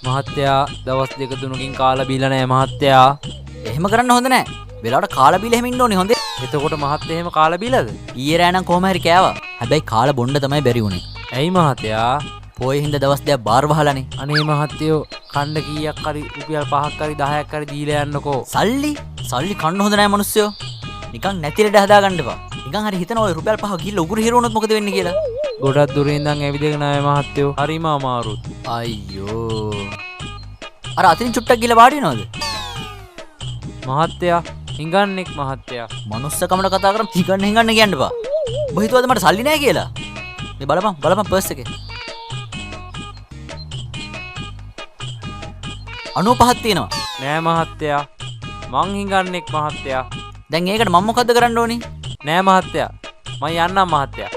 මහත්තයා දවස් දෙක තුනකින් කාලා බීලා නැහැ මහත්තයා. එහෙම කරන්න හොඳ නැහැ. වෙලාවට කාලා බීලා එහෙම ඉන්න ඕනේ හොඳේ. එතකොට මහත්තයා එහෙම කාලා බීලාද? ඊයේ රෑ නම් කොහම හරි කෑවා. හැබැයි කාලා බොන්න තමයි බැරි වුනේ. ඇයි මහත්තයා? පොයේ හින්දා දවස් දෙකක් බාර් වහලානේ. අනේ මහත්තයෝ කණ්ඩ කීයක් හරි රුපියල් 5ක් හරි 10ක් හරි දීලා යන්නකෝ. සල්ලි කන්න හොඳ නැහැ මිනිස්සුયો. නිකන් නැතිලට හදාගන්න එපා. නිකන් හරි හිතන ඔය රුපියල් 5 ගිහිල්ලා උගුරු හිරුණොත් මොකද වෙන්නේ කියලා. ගොඩක් දුරින් ඉඳන් ඇවිදගෙන ආවේ මහත්තයෝ. හරිම අමාරුත්. අයියෝ. අර අතින් චුට්ටක් ගිහලා වාඩි වෙනවද? මහත්තයා හිඟන්නෙක් මහත්තයා. මනුස්සකමට කතා කරන් හිඟන්න කියන්න එපා. ඔබ හිතුවද මට සල්ලි නැහැ කියලා? මේ බලපන් පර්ස් එකේ. 95ක් තියෙනවා. නෑ මහත්තයා. මං හිඟන්නෙක් මහත්තයා. දැන් ඒකට මම මොකද්ද කරන්න ඕනේ? නෑ මහත්තයා. මං යන්නම් මහත්තයා.